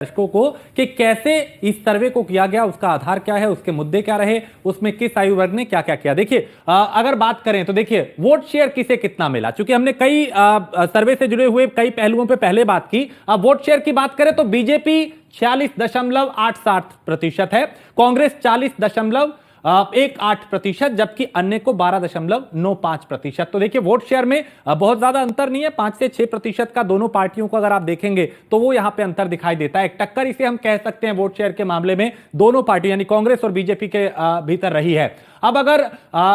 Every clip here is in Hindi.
दर्शकों को कि कैसे इस सर्वे को किया गया, उसका आधार क्या है, उसके मुद्दे क्या रहे, उसमें किस आयु वर्ग ने क्या क्या किया। देखिए अगर बात करें तो देखिए वोट शेयर किसे कितना मिला, क्योंकि हमने कई सर्वे से जुड़े हुए कई पहलुओं पे पहले बात की। अब वोट शेयर की बात करें तो बीजेपी 46.87% है, कांग्रेस 40.18%, जबकि अन्य को 12.95%। तो देखिए वोट शेयर में बहुत ज्यादा अंतर नहीं है, 5 से 6% का दोनों पार्टियों को अगर आप देखेंगे तो वो यहां पे अंतर दिखाई देता है। एक टक्कर इसे हम कह सकते हैं वोट शेयर के मामले में दोनों पार्टी यानी कांग्रेस और बीजेपी के भीतर रही है। अब अगर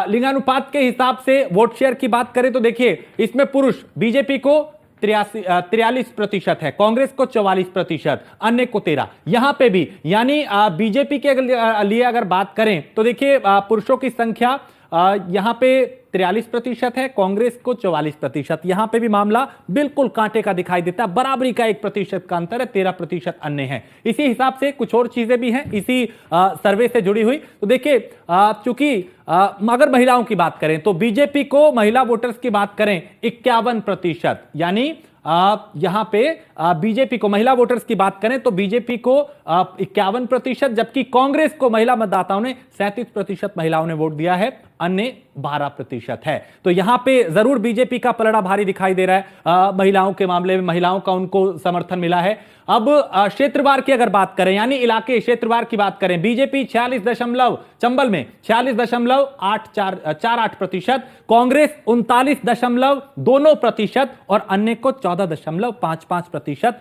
लिंगानुपात के हिसाब से वोट शेयर की बात करें तो देखिए इसमें पुरुष बीजेपी को 43% है, कांग्रेस को 44%, अन्य को 13। यहां पे भी यानी बीजेपी के लिए अगर बात करें तो देखिए पुरुषों की संख्या यहां पे 43% है, कांग्रेस को 44%। यहां पे भी मामला बिल्कुल कांटे का दिखाई देता है, बराबरी का 1% का अंतर है, 13% अन्य है। इसी हिसाब से कुछ और चीजें भी हैं इसी सर्वे से जुड़ी हुई। तो देखिए चूंकि अगर महिलाओं की बात करें तो बीजेपी को महिला वोटर्स की बात करें 51%, यानी यहां पे बीजेपी को महिला वोटर्स की बात करें तो बीजेपी को 51%, जबकि कांग्रेस को महिला मतदाताओं ने 37% महिलाओं ने वोट दिया है, अन्य 12% है। तो यहां पे जरूर बीजेपी का पलड़ा भारी दिखाई दे रहा है, महिलाओं के मामले में महिलाओं का उनको समर्थन मिला है। अब क्षेत्रवार की अगर बात करें यानी इलाके क्षेत्रवार की बात करें, बीजेपी 46 चंबल में 46.48%, कांग्रेस 39.2% और अन्य को 14.55%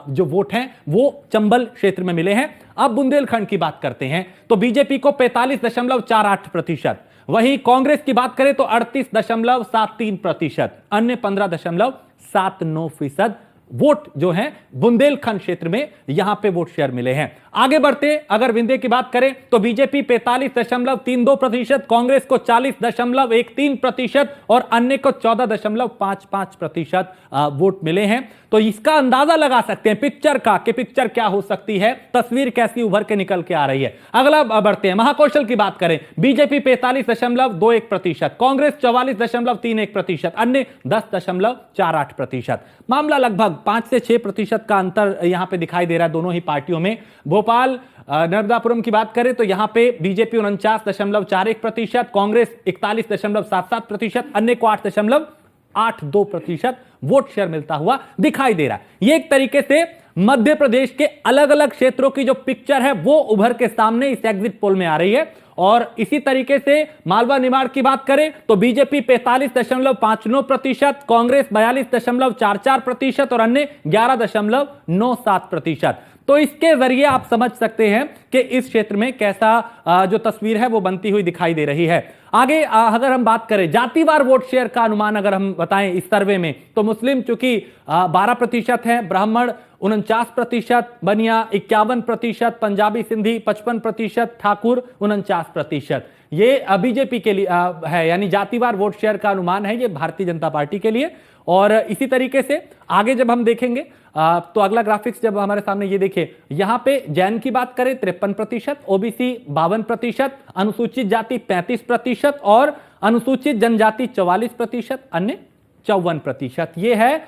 जो वोट हैं वो चंबल क्षेत्र में मिले हैं। अब बुंदेलखंड की बात करते हैं तो बीजेपी को 45.48%, वहीं कांग्रेस की बात करें तो 38.73%, अन्य 15.79% वोट जो हैं बुंदेलखंड क्षेत्र में यहां पे वोट शेयर मिले हैं। आगे बढ़ते अगर विंध्य की बात करें तो बीजेपी 45.32%, कांग्रेस को 40.13% और अन्य को 14.55% वोट मिले हैं। तो इसका अंदाजा लगा सकते हैं पिक्चर का कि पिक्चर क्या हो सकती है, तस्वीर कैसी उभर के निकल के आ रही है। अगला बढ़ते हैं, महाकौशल की बात करें, बीजेपी 45.21%, कांग्रेस 44.31%, अन्य 10.48%। मामला लगभग 5 से 6% का अंतर यहां पे दिखाई दे रहा है दोनों ही पार्टियों में। भोपाल नर्मदापुरम की बात करें तो यहां पे बीजेपी 49.41%, कांग्रेस 41.77%, अन्य को 8.82% वोट शेयर मिलता हुआ दिखाई दे रहा है। यह एक तरीके से मध्य प्रदेश के अलग अलग क्षेत्रों की जो पिक्चर है वो उभर के सामने इस एग्जिट पोल में आ रही है। और इसी तरीके से मालवा निमाड़ की बात करें तो बीजेपी 45.59%, कांग्रेस 42.44% और अन्य 11.97%। तो इसके जरिए आप समझ सकते हैं कि इस क्षेत्र में कैसा जो तस्वीर है वो बनती हुई दिखाई दे रही है। आगे अगर हम बात करें जातिवार वोट शेयर का अनुमान अगर हम बताएं इस सर्वे में तो मुस्लिम चूंकि 12% है, ब्राह्मण 49%, बनिया 51%, पंजाबी सिंधी 55%, ठाकुर 49%। ये बीजेपी के लिए है, यानी जातिवार वोट शेयर का अनुमान है ये भारतीय जनता पार्टी के लिए। और इसी तरीके से आगे जब हम देखेंगे तो अगला ग्राफिक्स जब हमारे सामने ये देखिए, यहां पे जैन की बात करें 53%, ओबीसी 52%, अनुसूचित जाति 35% और अनुसूचित जनजाति 44%, अन्य 54%। ये है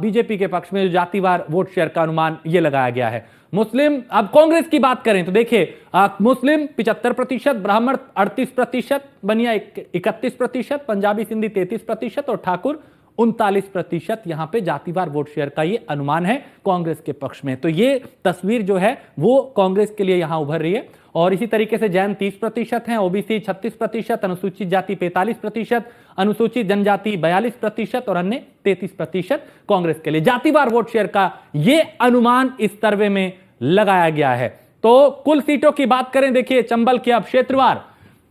बीजेपी के पक्ष में जो जातिवार वोट शेयर का अनुमान ये लगाया गया है। मुस्लिम, अब कांग्रेस की बात करें तो देखिए मुस्लिम 75%, ब्राह्मण 38%, बनिया 31%, पंजाबी सिंधी 33% और ठाकुर 39% यहां पे जातिवार वोट शेयर का ये अनुमान है कांग्रेस के पक्ष में। तो ये तस्वीर जो है वो कांग्रेस के लिए यहां उभर रही है। और इसी तरीके से जैन 30% हैं, ओबीसी 36%, अनुसूचित जाति 45%, अनुसूचित जनजाति 42% और अन्य 33% कांग्रेस के लिए जातिवार वोट शेयर का ये अनुमान इस सर्वे में लगाया गया है। तो कुल सीटों की बात करें, देखिए चंबल की अब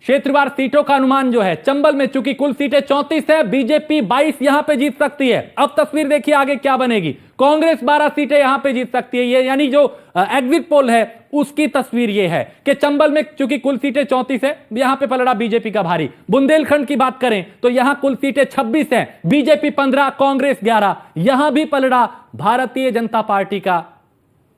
क्षेत्रवार सीटों का अनुमान जो है, चंबल में चूंकि कुल सीटें 34 है, बीजेपी 22 यहां पे जीत सकती है। अब तस्वीर देखिए आगे क्या बनेगी, कांग्रेस 12 सीटें यहां पे जीत सकती है। ये यानी जो एग्जिट पोल है उसकी तस्वीर ये है कि चंबल में चूंकि कुल सीटें 34 है, यहां पे पलड़ा बीजेपी का भारी। बुंदेलखंड की बात करें तो यहां कुल सीटें 26 है, बीजेपी 15, कांग्रेस 11, यहां भी पलड़ा भारतीय जनता पार्टी का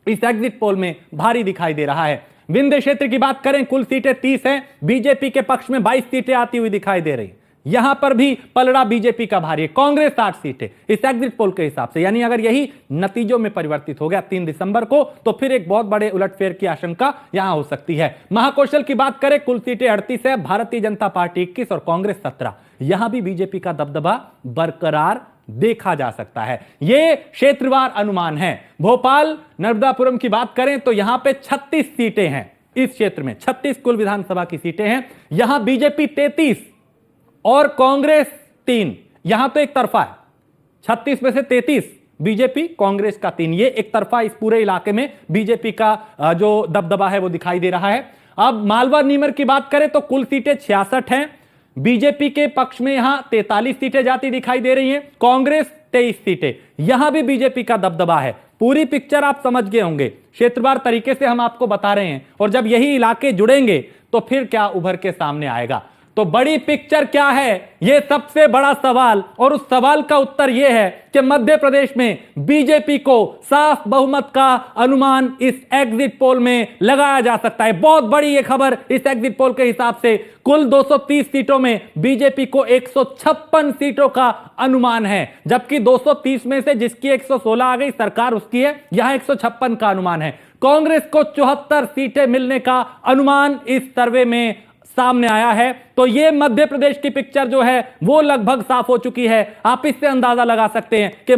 इस एग्जिट पोल में भारी दिखाई दे रहा है। विंध्य क्षेत्र की बात करें, कुल सीटें 30 हैं, बीजेपी के पक्ष में 22 सीटें आती हुई दिखाई दे रही। यहां पर भी पलड़ा बीजेपी का भारी है। कांग्रेस 8 सीटें इस एग्जिट पोल के हिसाब से, यानी अगर यही नतीजों में परिवर्तित हो गया 3 दिसंबर को, तो फिर एक बहुत बड़े उलटफेर की आशंका यहां हो सकती है। महाकौशल की बात करें, कुल सीटें 38 है, भारतीय जनता पार्टी 21 और कांग्रेस 17। यहां भी बीजेपी का दबदबा बरकरार देखा जा सकता है। यह क्षेत्रवार अनुमान है। भोपाल नर्मदापुरम की बात करें तो यहां पे 36 सीटें हैं। इस क्षेत्र में 36 कुल विधानसभा की सीटें हैं। यहां बीजेपी 33 और कांग्रेस 3। यहां तो एक तरफा है, 36 में से 33 बीजेपी, कांग्रेस का 3। ये एक तरफा इस पूरे इलाके में बीजेपी का जो दबदबा है वो दिखाई दे रहा है। अब मालवा नीमर की बात करें तो कुल सीटें 66 हैं। बीजेपी के पक्ष में यहां 43 सीटें जाती दिखाई दे रही हैं, कांग्रेस 23 सीटें। यहां भी बीजेपी का दबदबा है। पूरी पिक्चर आप समझ गए होंगे, क्षेत्रवार तरीके से हम आपको बता रहे हैं, और जब यही इलाके जुड़ेंगे तो फिर क्या उभर के सामने आएगा। तो बड़ी पिक्चर क्या है, यह सबसे बड़ा सवाल, और उस सवाल का उत्तर यह है कि मध्य प्रदेश में बीजेपी को साफ बहुमत का अनुमान इस एग्जिट पोल में लगाया जा सकता है। बहुत बड़ी यह खबर इस एग्जिट पोल के हिसाब से कुल 230 सीटों में बीजेपी को 156 सीटों का अनुमान है, जबकि 230 में से जिसकी 116 आ गई सरकार उसकी है, यहां 156 का अनुमान है। कांग्रेस को 74 सीटें मिलने का अनुमान इस सर्वे में सामने आया है। तो यह मध्य प्रदेश की पिक्चर जो है वो लगभग साफ हो चुकी है। आप इससे अंदाजा लगा सकते हैं कि